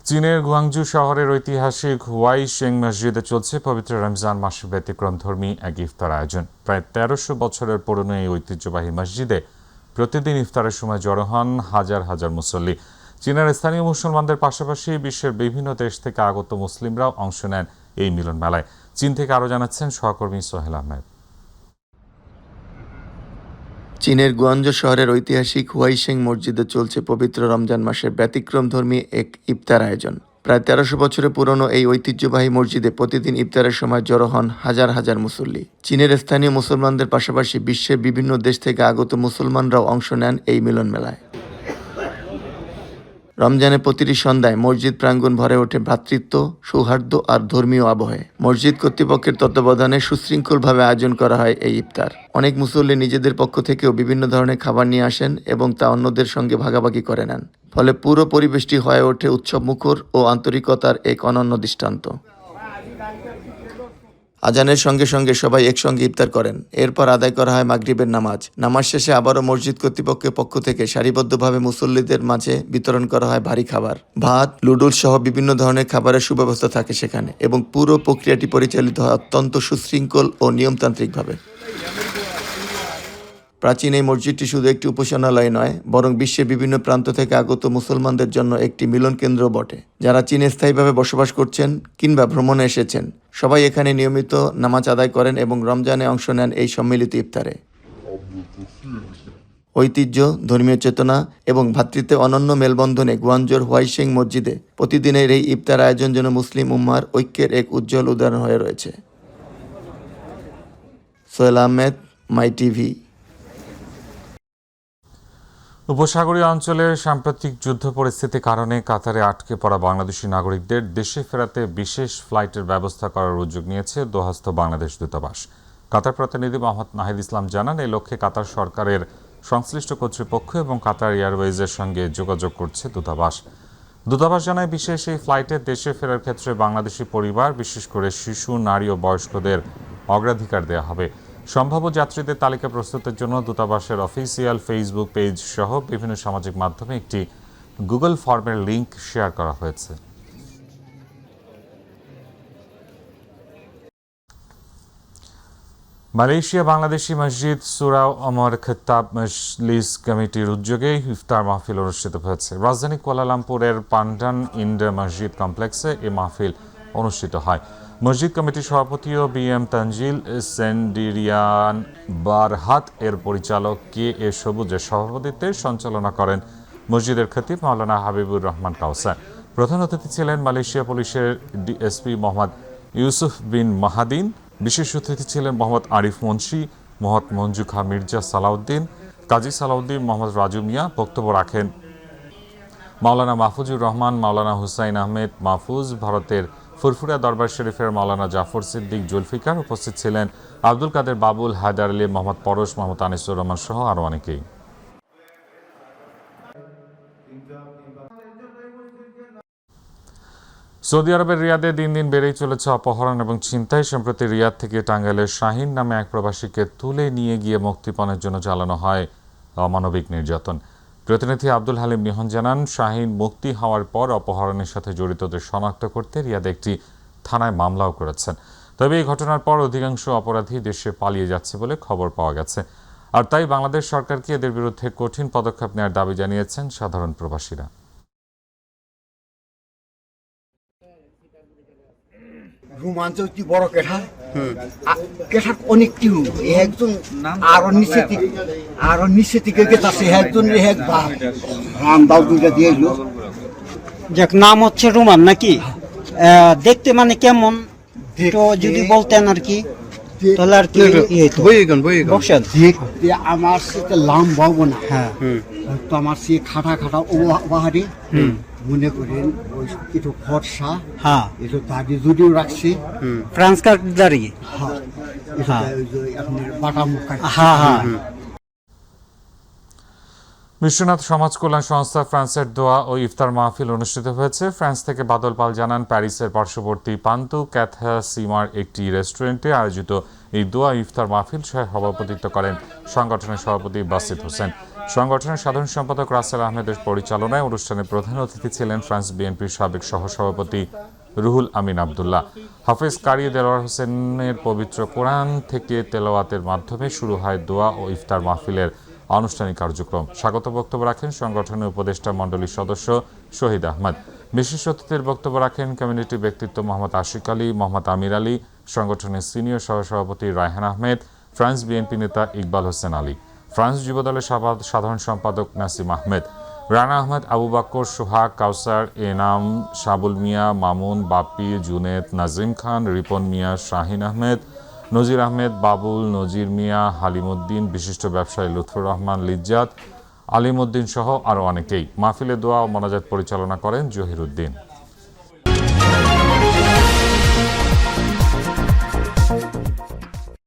চীনের গুয়াংজু শহরের ঐতিহাসিক হুয়াই শেং মসজিদে চলছে পবিত্র রমজান মাসে ব্যতিক্রমধর্মী এক ইফতার আয়োজন। প্রায় ১৩০০ বছরের পুরনো এই ঐতিহ্যবাহী মসজিদে প্রতিদিন ইফতারের সময় জড়ো হন হাজার হাজার মুসল্লি। চীনের স্থানীয় মুসলমানদের পাশাপাশি বিশ্বের বিভিন্ন দেশ থেকে আগত মুসলিমরাও অংশ নেন এই মিলন মেলায়। চীন থেকে আরও জানাচ্ছেন সহকর্মী সোহেল আহমেদ। চীনের গুয়াংজু শহরের ঐতিহাসিক হুয়াইশেং মসজিদে চলছে পবিত্র রমজান মাসের ব্যতিক্রমধর্মী এক ইফতার আয়োজন। প্রায় ১৩০০ বছরের পুরনো এই ঐতিহ্যবাহী মসজিদে প্রতিদিন ইফতারের সময় জড়ো হন হাজার হাজার মুসল্লি। চীনের স্থানীয় মুসলমানদের পাশাপাশি বিশ্বের বিভিন্ন দেশ থেকে আগত মুসলমানরাও অংশ নেন এই মিলন মেলায়। রমজানের প্রতিটি সন্ধ্যায় মসজিদ প্রাঙ্গণ ভরে ওঠে ভ্রাতৃত্ব, সৌহার্দ্য আর ধর্মীয় আবহে। মসজিদ কর্তৃপক্ষের তত্ত্বাবধানে সুশৃঙ্খলভাবে আয়োজন করা হয় এই ইফতার। অনেক মুসল্লি নিজেদের পক্ষ থেকেও বিভিন্ন ধরনের খাবার নিয়ে আসেন এবং তা অন্যদের সঙ্গে ভাগাভাগি করে নেন। ফলে পুরো পরিবেশটি হয়ে ওঠে উৎসবমুখর ও আন্তরিকতার এক অনন্য দৃষ্টান্ত। আজানের সঙ্গে সঙ্গে সবাই একসঙ্গে ইফতার করেন। এরপর আদায় করা হয় মাগরিবের নামাজ। নামাজ শেষে আবারও মসজিদ কর্তৃপক্ষের পক্ষ থেকে সারিবদ্ধভাবে মুসল্লিদের মাঝে বিতরণ করা হয় ভারী খাবার। ভাত, নুডলস সহ বিভিন্ন ধরনের খাবারের সুব্যবস্থা থাকে সেখানে এবং পুরো প্রক্রিয়াটি পরিচালিত হয় অত্যন্ত সুশৃঙ্খল ও নিয়মতান্ত্রিকভাবে। প্রাচীন এই মসজিদটি শুধু একটি উপাসনালয় নয়, বরং বিশ্বের বিভিন্ন প্রান্ত থেকে আগত মুসলমানদের জন্য একটি মিলন কেন্দ্র বটে। যারা চীনে স্থায়ীভাবে বসবাস করছেন কিংবা ভ্রমণে এসেছেন, সবাই এখানে নিয়মিত নামাজ আদায় করেন এবং রমজানে অংশ নেন এই সম্মিলিত ইফতারে। ঐতিহ্য, ধর্মীয় চেতনা এবং ভ্রাতৃত্বের অনন্য মেলবন্ধনে গুয়াংজুর হুয়াইশেং মসজিদে প্রতিদিনের এই ইফতার আয়োজন যেন মুসলিম উম্মার ঐক্যের এক উজ্জ্বল উদাহরণ হয়ে রয়েছে। সোহেল আহমেদ, মাই টিভি। উপসাগরীয় অঞ্চলের সাম্প্রতিক যুদ্ধ পরিস্থিতির কারণে কাতারে আটকে পড়া বাংলাদেশি নাগরিকদের দেশে ফেরাতে বিশেষ ফ্লাইটের ব্যবস্থা করার উদ্যোগ নিয়েছে দোহাস্থ বাংলাদেশ দূতাবাস। কাতার প্রতিনিধি মোহাম্মদ নাহিদ ইসলাম জানান, এই লক্ষ্যে কাতার সরকারের সংশ্লিষ্ট কর্তৃপক্ষ এবং কাতার এয়ারওয়েজের সঙ্গে যোগাযোগ করছে দূতাবাস। দূতাবাস জানায়, বিশেষ এই ফ্লাইটে দেশে ফেরার ক্ষেত্রে বাংলাদেশি পরিবার, বিশেষ করে শিশু, নারী ও বয়স্কদের অগ্রাধিকার দেওয়া হবে। সম্ভাব্য যাত্রীদের তালিকা প্রস্তুতের জন্য দূতাবাসের অফিসিয়াল ফেসবুক পেজ সহ বিভিন্ন সামাজিক মাধ্যমে একটি গুগল ফর্মের লিংক শেয়ার করা হয়েছে। মালয়েশিয়া বাংলাদেশি মসজিদ সুরা ওমর খেতাব মজলিস কমিটির উদ্যোগে ইফতার মাহফিল অনুষ্ঠিত হয়েছে। রাজধানী কুয়ালালামপুরের পান্ডান ইন্ডা মসজিদ কমপ্লেক্সে এই মাহফিল অনুষ্ঠিত হয়। মসজিদ কমিটির সভাপতি ও বিএম তানজিল সেন্ডিরিয়ান বারহাত এর পরিচালক কে এ সবুজের সভাপতিত্বে সঞ্চালনা করেন মসজিদের খতিব মাওলানা হাবিবুর রহমান কাউসার। প্রধান অতিথি ছিলেন মালয়েশিয়া পুলিশের ডিএসপি মোহাম্মদ ইউসুফ বিন মাহাদিন। বিশেষ অতিথি ছিলেন মোহাম্মদ আরিফ মুন্সি, মোহাম্মদ মঞ্জু খা মির্জা সালাউদ্দিন, কাজী সালাউদ্দিন, মোহাম্মদ রাজু মিয়া। বক্তব্য রাখেন মাওলানা মাহফুজুর রহমান, মাওলানা হুসাইন আহমেদ মাহফুজ, ভারতের ফুরফুরা দরবার শরীফের মাওলানা জাফর সিদ্দিক জুলফিকার। উপস্থিত ছিলেন আব্দুল কাদের বাবুল, হায়দার আলী, মোহাম্মদ পরশ, মোহাম্মদ আনিসুর রহমান সহ আরও অনেকেই। সৌদি আরবের রিয়াদে দিন দিন বেড়েই চলেছে অপহরণ এবং ছিনতাই। সম্প্রতি রিয়াদ থেকে টাঙ্গাইলের শাহিন নামে এক প্রবাসীকে তুলে নিয়ে গিয়ে মুক্তিপণের জন্য চালানো হয় অমানবিক নির্যাতন। প্রতিনিধি আব্দুল হালিম নিহন জানান, শাহিন মুক্তি হওয়ার পর অপহরণের সাথে জড়িতদের শনাক্ত করতে রিয়াদে একটি থানায় মামলাও করেছেন। তবে এই ঘটনার পর অধিকাংশ অপরাধী দেশে পালিয়ে যাচ্ছে বলে খবর পাওয়া গেছে। আর তাই বাংলাদেশ সরকারকে এদের বিরুদ্ধে কঠিন পদক্ষেপ নেওয়ার দাবি জানিয়েছেন সাধারণ প্রবাসীরা। রোমাঞ্চ কি বড় কেঠা কেঠার অনেকটি একজন আরো নিচে থেকে গেছে একজন রাম দাও দুইটা দিয়ে এলো। যাক, নাম হচ্ছে রোমান নাকি? দেখতে মানে কেমন তো যদি বলতেন আর কি, তাহলে আর কি দেখতে আমার সাথে লাম্বা না। হ্যাঁ, তো আমার সে খাটা খাটা ও বাহারি মনে করেন ওই একটু ফর্সা, হ্যাঁ, একটু দাড়ি যদিও রাখছি, ফ্রান্স কার দাঁড়িয়ে, হ্যাঁ, আপনার বাটা মুখ, হ্যাঁ হ্যাঁ। বিশ্বনাথ সমাজ কল্যাণ সংস্থা ফ্রান্সের দোয়া ও ইফতার মাহফিল অনুষ্ঠিত হয়েছে। ফ্রান্স থেকে বাদল পাল জানান, প্যারিসের পার্শ্ববর্তী পান্তু ক্যাথা সিমার একটি রেস্টুরেন্টে আয়োজিত এই দোয়া ইফতার মাহফিল সভাপতিত্ব করেন সংগঠনের সভাপতি বাসিত হোসেন। সংগঠনের সাধারণ সম্পাদক রাসেল আহমেদের পরিচালনায় অনুষ্ঠানে প্রধান অতিথি ছিলেন ফ্রান্স বিএনপির সাবেক সহসভাপতি রুহুল আমিন আবদুল্লাহ। হাফেজ কারি দেলোয়ার হোসেনের পবিত্র কোরআন থেকে তেলাওয়াতের মাধ্যমে শুরু হয় দোয়া ও ইফতার মাহফিলের আনুষ্ঠানিক কার্যক্রম। স্বাগত বক্তব্য রাখেন সংগঠনের উপদেষ্টা মণ্ডলীর সদস্য শহীদ আহমদ। বিশেষ অতিথির বক্তব্য রাখেন কমিউনিটি ব্যক্তিত্ব মোহাম্মদ আশিক আলী, মোহাম্মদ আমির আলী, সংগঠনের সিনিয়র সহসভাপতি রায়হান আহমেদ, ফ্রান্স বিএনপি নেতা ইকবাল হোসেন আলী, ফ্রান্স যুবদলের সাধারণ সম্পাদক নাসিম আহমেদ, রানা আহমেদ, আবু বাক্কর, সোহাগ, কাউসার, এনাম, সাবুল মিয়া, মামুন, বাপ্পি, জুনেদ, নাজিম খান, রিপন মিয়া, শাহিন আহমেদ, নজির আহমেদ, বাবুল, নজির মিয়া, হালিমউদ্দিন, বিশিষ্ট ব্যবসায়ী লুৎফুর রহমান লিজ্জাত, আলিমউদ্দিন সহ আরও অনেকেই। মাহফিলে দোয়া ও মোনাজাত পরিচালনা করেন জহিরুদ্দিন।